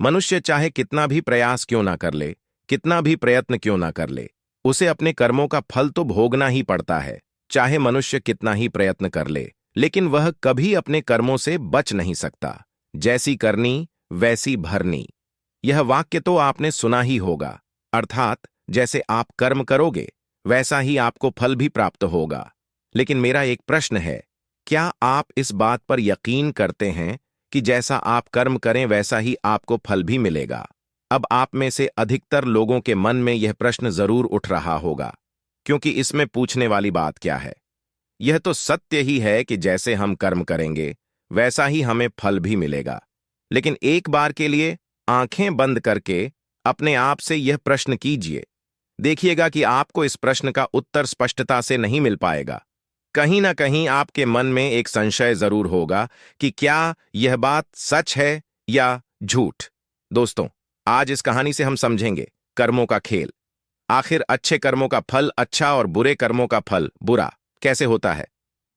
मनुष्य चाहे कितना भी प्रयास क्यों ना कर ले, कितना भी प्रयत्न क्यों ना कर ले, उसे अपने कर्मों का फल तो भोगना ही पड़ता है। चाहे मनुष्य कितना ही प्रयत्न कर ले, लेकिन वह कभी अपने कर्मों से बच नहीं सकता। जैसी करनी वैसी भरनी। यह वाक्य तो आपने सुना ही होगा। अर्थात जैसे आप कर्म करोगे वैसा ही आपको फल भी प्राप्त होगा। लेकिन मेरा एक प्रश्न है, क्या आप इस बात पर यकीन करते हैं कि जैसा आप कर्म करें वैसा ही आपको फल भी मिलेगा? अब आप में से अधिकतर लोगों के मन में यह प्रश्न जरूर उठ रहा होगा, क्योंकि इसमें पूछने वाली बात क्या है? यह तो सत्य ही है कि जैसे हम कर्म करेंगे वैसा ही हमें फल भी मिलेगा। लेकिन एक बार के लिए आंखें बंद करके अपने आप से यह प्रश्न कीजिए। देखिएगा कि आपको इस प्रश्न का उत्तर स्पष्टता से नहीं मिल पाएगा। कहीं ना कहीं आपके मन में एक संशय जरूर होगा कि क्या यह बात सच है या झूठ। दोस्तों, आज इस कहानी से हम समझेंगे कर्मों का खेल। आखिर अच्छे कर्मों का फल अच्छा और बुरे कर्मों का फल बुरा कैसे होता है।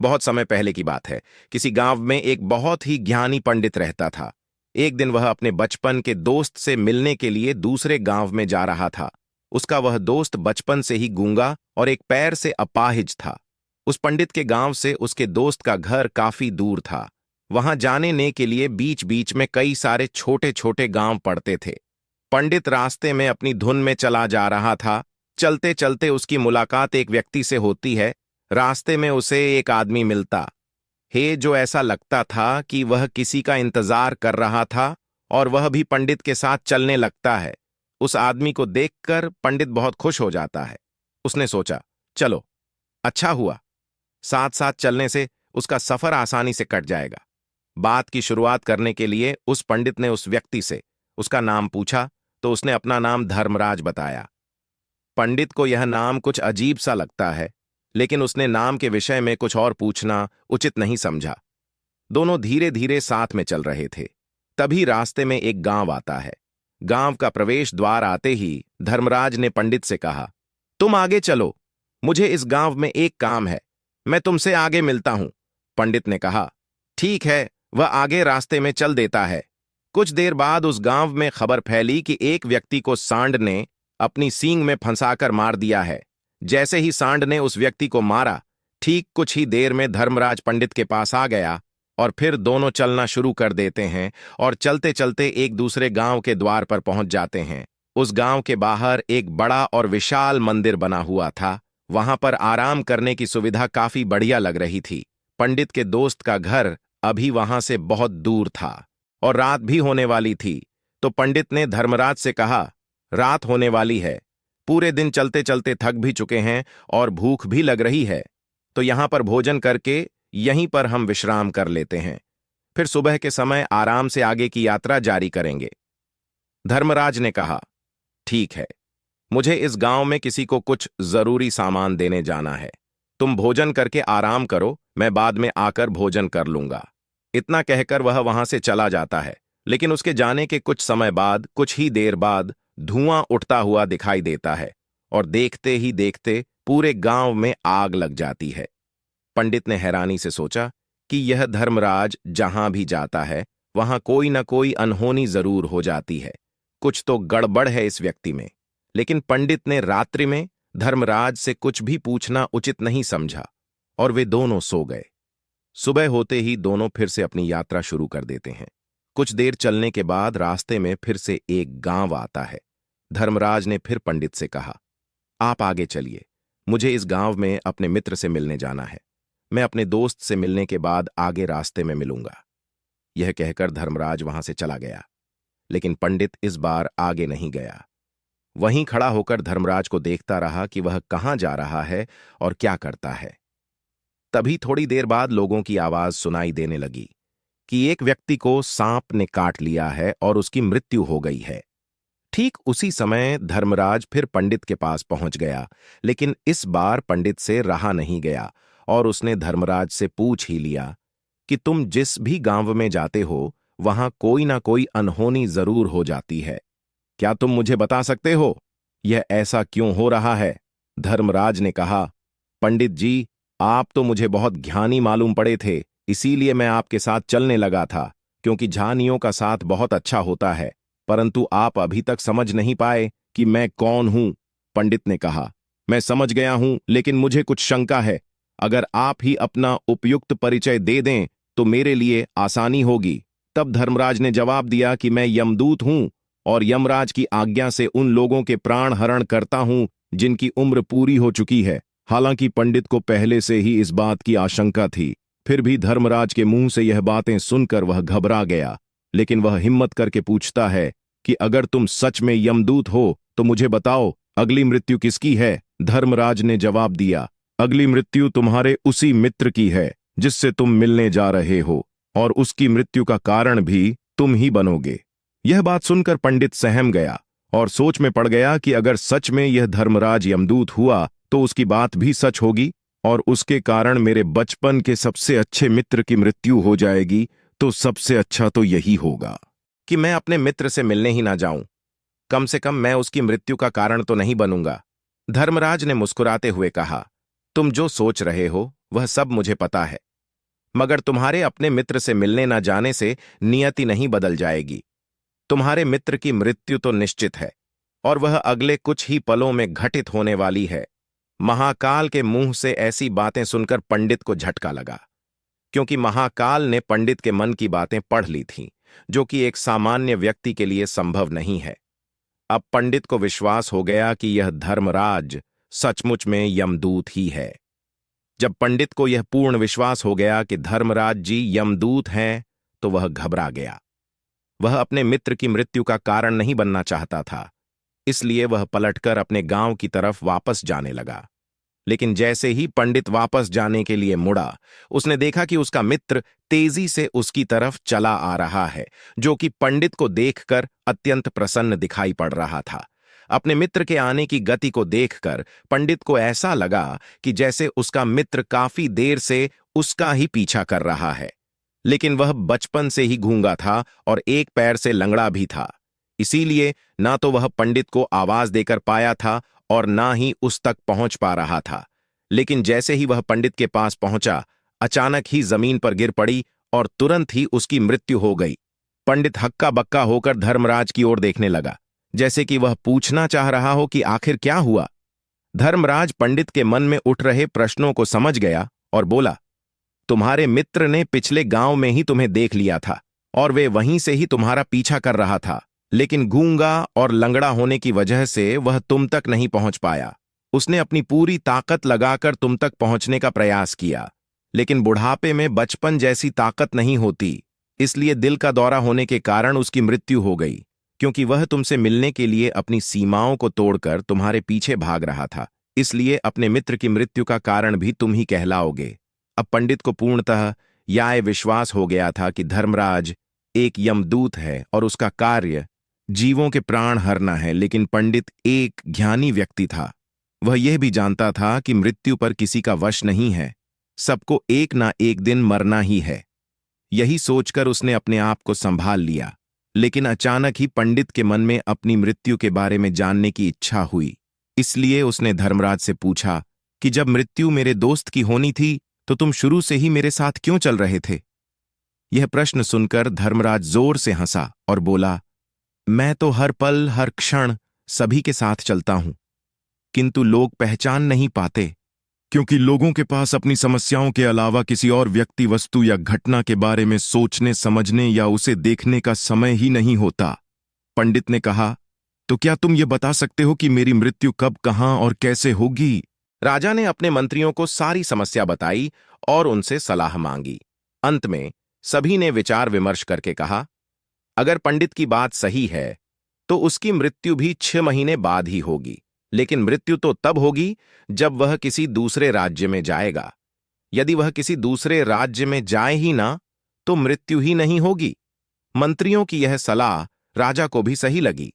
बहुत समय पहले की बात है। किसी गांव में एक बहुत ही ज्ञानी पंडित रहता था। एक दिन वह अपने बचपन के दोस्त से मिलने के लिए दूसरे गांव में जा रहा था। उसका वह दोस्त बचपन से ही गूंगा और एक पैर से अपाहिज था। उस पंडित के गांव से उसके दोस्त का घर काफी दूर था। वहां जाने के लिए बीच बीच में कई सारे छोटे छोटे गांव पड़ते थे। पंडित रास्ते में अपनी धुन में चला जा रहा था। चलते चलते उसकी मुलाकात एक व्यक्ति से होती है। रास्ते में उसे एक आदमी मिलता है जो ऐसा लगता था कि वह किसी का इंतजार कर रहा था, और वह भी पंडित के साथ चलने लगता है। उस आदमी को देखकर पंडित बहुत खुश हो जाता है। उसने सोचा, चलो अच्छा हुआ, साथ साथ चलने से उसका सफर आसानी से कट जाएगा। बात की शुरुआत करने के लिए उस पंडित ने उस व्यक्ति से उसका नाम पूछा तो उसने अपना नाम धर्मराज बताया। पंडित को यह नाम कुछ अजीब सा लगता है, लेकिन उसने नाम के विषय में कुछ और पूछना उचित नहीं समझा। दोनों धीरे धीरे साथ में चल रहे थे। तभी रास्ते में एक गांव आता है। गांव का प्रवेश द्वार आते ही धर्मराज ने पंडित से कहा, तुम आगे चलो, मुझे इस गांव में एक काम है, मैं तुमसे आगे मिलता हूं। पंडित ने कहा, ठीक है। वह आगे रास्ते में चल देता है। कुछ देर बाद उस गांव में खबर फैली कि एक व्यक्ति को सांड ने अपनी सींग में फंसाकर मार दिया है। जैसे ही सांड ने उस व्यक्ति को मारा, ठीक कुछ ही देर में धर्मराज पंडित के पास आ गया और फिर दोनों चलना शुरू कर देते हैं और चलते चलते एक दूसरे गांव के द्वार पर पहुंच जाते हैं। उस गांव के बाहर एक बड़ा और विशाल मंदिर बना हुआ था। वहां पर आराम करने की सुविधा काफी बढ़िया लग रही थी। पंडित के दोस्त का घर अभी वहां से बहुत दूर था और रात भी होने वाली थी। तो पंडित ने धर्मराज से कहा, रात होने वाली है, पूरे दिन चलते चलते थक भी चुके हैं और भूख भी लग रही है, तो यहां पर भोजन करके यहीं पर हम विश्राम कर लेते हैं, फिर सुबह के समय आराम से आगे की यात्रा जारी करेंगे। धर्मराज ने कहा, ठीक है, मुझे इस गांव में किसी को कुछ जरूरी सामान देने जाना है। तुम भोजन करके आराम करो, मैं बाद में आकर भोजन कर लूंगा। इतना कहकर वह वहां से चला जाता है। लेकिन उसके जाने के कुछ समय बाद, कुछ ही देर बाद धुआं उठता हुआ दिखाई देता है और देखते ही देखते पूरे गांव में आग लग जाती है। पंडित ने हैरानी से सोचा कि यह धर्मराज जहां भी जाता है वहां कोई ना कोई अनहोनी जरूर हो जाती है। कुछ तो गड़बड़ है इस व्यक्ति में। लेकिन पंडित ने रात्रि में धर्मराज से कुछ भी पूछना उचित नहीं समझा और वे दोनों सो गए। सुबह होते ही दोनों फिर से अपनी यात्रा शुरू कर देते हैं। कुछ देर चलने के बाद रास्ते में फिर से एक गांव आता है। धर्मराज ने फिर पंडित से कहा, आप आगे चलिए, मुझे इस गांव में अपने मित्र से मिलने जाना है। मैं अपने दोस्त से मिलने के बाद आगे रास्ते में मिलूंगा। यह कहकर धर्मराज वहां से चला गया। लेकिन पंडित इस बार आगे नहीं गया। वहीं खड़ा होकर धर्मराज को देखता रहा कि वह कहां जा रहा है और क्या करता है। तभी थोड़ी देर बाद लोगों की आवाज सुनाई देने लगी कि एक व्यक्ति को सांप ने काट लिया है और उसकी मृत्यु हो गई है। ठीक उसी समय धर्मराज फिर पंडित के पास पहुंच गया। लेकिन इस बार पंडित से रहा नहीं गया और उसने धर्मराज से पूछ ही लिया कि तुम जिस भी गांव में जाते हो वहां कोई ना कोई अनहोनी जरूर हो जाती है। क्या तुम मुझे बता सकते हो यह ऐसा क्यों हो रहा है? धर्मराज ने कहा, पंडित जी, आप तो मुझे बहुत ज्ञानी मालूम पड़े थे, इसीलिए मैं आपके साथ चलने लगा था, क्योंकि झानियों का साथ बहुत अच्छा होता है। परंतु आप अभी तक समझ नहीं पाए कि मैं कौन हूं। पंडित ने कहा, मैं समझ गया हूं, लेकिन मुझे कुछ शंका है। अगर आप ही अपना उपयुक्त परिचय दे दें तो मेरे लिए आसानी होगी। तब धर्मराज ने जवाब दिया कि मैं यमदूत हूं और यमराज की आज्ञा से उन लोगों के प्राण हरण करता हूं जिनकी उम्र पूरी हो चुकी है। हालांकि पंडित को पहले से ही इस बात की आशंका थी, फिर भी धर्मराज के मुंह से यह बातें सुनकर वह घबरा गया। लेकिन वह हिम्मत करके पूछता है कि अगर तुम सच में यमदूत हो तो मुझे बताओ, अगली मृत्यु किसकी है? धर्मराज ने जवाब दिया, अगली मृत्यु तुम्हारे उसी मित्र की है जिससे तुम मिलने जा रहे हो, और उसकी मृत्यु का कारण भी तुम ही बनोगे। यह बात सुनकर पंडित सहम गया और सोच में पड़ गया कि अगर सच में यह धर्मराज यमदूत हुआ तो उसकी बात भी सच होगी और उसके कारण मेरे बचपन के सबसे अच्छे मित्र की मृत्यु हो जाएगी। तो सबसे अच्छा तो यही होगा कि मैं अपने मित्र से मिलने ही ना जाऊं। कम से कम मैं उसकी मृत्यु का कारण तो नहीं बनूंगा। धर्मराज ने मुस्कुराते हुए कहा, तुम जो सोच रहे हो वह सब मुझे पता है, मगर तुम्हारे अपने मित्र से मिलने न जाने से नियति नहीं बदल जाएगी। तुम्हारे मित्र की मृत्यु तो निश्चित है और वह अगले कुछ ही पलों में घटित होने वाली है। महाकाल के मुंह से ऐसी बातें सुनकर पंडित को झटका लगा, क्योंकि महाकाल ने पंडित के मन की बातें पढ़ ली थीं, जो कि एक सामान्य व्यक्ति के लिए संभव नहीं है। अब पंडित को विश्वास हो गया कि यह धर्मराज सचमुच में यमदूत ही है। जब पंडित को यह पूर्ण विश्वास हो गया कि धर्मराज जी यमदूत हैं, तो वह घबरा गया। वह अपने मित्र की मृत्यु का कारण नहीं बनना चाहता था, इसलिए वह पलटकर अपने गांव की तरफ वापस जाने लगा। लेकिन जैसे ही पंडित वापस जाने के लिए मुड़ा, उसने देखा कि उसका मित्र तेजी से उसकी तरफ चला आ रहा है, जो कि पंडित को देखकर अत्यंत प्रसन्न दिखाई पड़ रहा था। अपने मित्र के आने की गति को देखकर पंडित को ऐसा लगा कि जैसे उसका मित्र काफी देर से उसका ही पीछा कर रहा है। लेकिन वह बचपन से ही गूंगा था और एक पैर से लंगड़ा भी था, इसीलिए ना तो वह पंडित को आवाज देकर पाया था और ना ही उस तक पहुंच पा रहा था। लेकिन जैसे ही वह पंडित के पास पहुंचा, अचानक ही जमीन पर गिर पड़ी और तुरंत ही उसकी मृत्यु हो गई। पंडित हक्का बक्का होकर धर्मराज की ओर देखने लगा, जैसे कि वह पूछना चाह रहा हो कि आखिर क्या हुआ। धर्मराज पंडित के मन में उठ रहे प्रश्नों को समझ गया और बोला, तुम्हारे मित्र ने पिछले गांव में ही तुम्हें देख लिया था और वे वहीं से ही तुम्हारा पीछा कर रहा था, लेकिन गूंगा और लंगड़ा होने की वजह से वह तुम तक नहीं पहुंच पाया। उसने अपनी पूरी ताकत लगाकर तुम तक पहुंचने का प्रयास किया, लेकिन बुढ़ापे में बचपन जैसी ताकत नहीं होती, इसलिए दिल का दौरा होने के कारण उसकी मृत्यु हो गई, क्योंकि वह तुमसे मिलने के लिए अपनी सीमाओं को तोड़कर तुम्हारे पीछे भाग रहा था। इसलिए अपने मित्र की मृत्यु का कारण भी तुम ही कहलाओगे। अब पंडित को पूर्णतः यह विश्वास हो गया था कि धर्मराज एक यमदूत है और उसका कार्य जीवों के प्राण हरना है। लेकिन पंडित एक ज्ञानी व्यक्ति था। वह यह भी जानता था कि मृत्यु पर किसी का वश नहीं है, सबको एक ना एक दिन मरना ही है। यही सोचकर उसने अपने आप को संभाल लिया। लेकिन अचानक ही पंडित के मन में अपनी मृत्यु के बारे में जानने की इच्छा हुई। इसलिए उसने धर्मराज से पूछा कि जब मृत्यु मेरे दोस्त की होनी थी तो तुम शुरू से ही मेरे साथ क्यों चल रहे थे? यह प्रश्न सुनकर धर्मराज जोर से हंसा और बोला, मैं तो हर पल हर क्षण सभी के साथ चलता हूं, किंतु लोग पहचान नहीं पाते, क्योंकि लोगों के पास अपनी समस्याओं के अलावा किसी और व्यक्ति, वस्तु या घटना के बारे में सोचने, समझने या उसे देखने का समय ही नहीं होता। पंडित ने कहा, तो क्या तुम ये बता सकते हो कि मेरी मृत्यु कब, कहां और कैसे होगी? राजा ने अपने मंत्रियों को सारी समस्या बताई और उनसे सलाह मांगी। अंत में सभी ने विचार विमर्श करके कहा, अगर पंडित की बात सही है तो उसकी मृत्यु भी 6 महीने बाद ही होगी, लेकिन मृत्यु तो तब होगी जब वह किसी दूसरे राज्य में जाएगा। यदि वह किसी दूसरे राज्य में जाए ही ना तो मृत्यु ही नहीं होगी। मंत्रियों की यह सलाह राजा को भी सही लगी।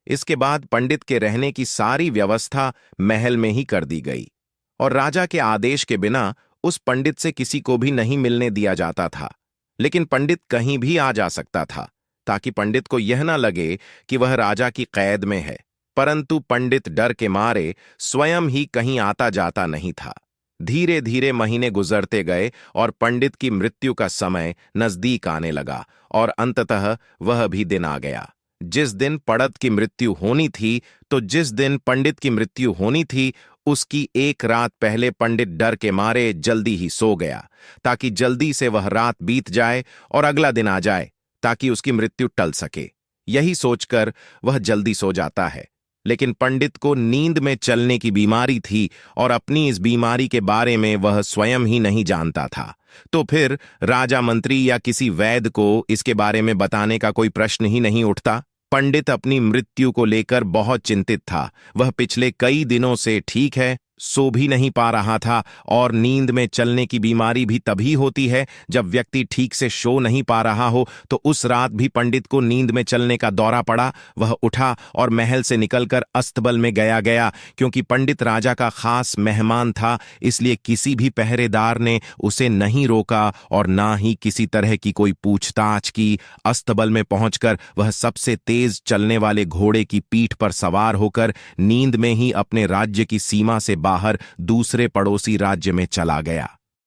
इसके बाद पंडित के रहने की सारी व्यवस्था महल में ही कर दी गई और राजा के आदेश के बिना उस पंडित से किसी को भी नहीं मिलने दिया जाता था। लेकिन पंडित कहीं भी आ जा सकता था, ताकि पंडित को यह ना लगे कि वह राजा की कैद में है। परंतु पंडित डर के मारे स्वयं ही कहीं आता जाता नहीं था। धीरे धीरे महीने गुजरते गए और पंडित की मृत्यु का समय नजदीक आने लगा और अंततः वह भी दिन आ गया। जिस दिन पड़त की मृत्यु होनी थी, तो जिस दिन पंडित की मृत्यु होनी थी, उसकी एक रात पहले पंडित डर के मारे जल्दी ही सो गया, ताकि जल्दी से वह रात बीत जाए और अगला दिन आ जाए, ताकि उसकी मृत्यु टल सके। यही सोचकर वह जल्दी सो जाता है। लेकिन पंडित को नींद में चलने की बीमारी थी और अपनी इस बीमारी के बारे में वह स्वयं ही नहीं जानता था। तो फिर राजा मंत्री या किसी वैद्य को इसके बारे में बताने का कोई प्रश्न ही नहीं उठता। पंडित अपनी मृत्यु को लेकर बहुत चिंतित था। वह पिछले कई दिनों से ठीक है, सो भी नहीं पा रहा था, और नींद में चलने की बीमारी भी तभी होती है जब व्यक्ति ठीक से सो नहीं पा रहा हो। तो उस रात भी पंडित को नींद में चलने का दौरा पड़ा। वह उठा और महल से निकलकर अस्तबल में गया। क्योंकि पंडित राजा का खास मेहमान था, इसलिए किसी भी पहरेदार ने उसे नहीं रोका और ना ही किसी तरह की कोई पूछताछ की। अस्तबल में पहुंचकर वह सबसे तेज चलने वाले घोड़े की पीठ पर सवार होकर नींद में ही अपने राज्य की सीमा से बाहर दूसरे पड़ोसी राज्य में चला गया।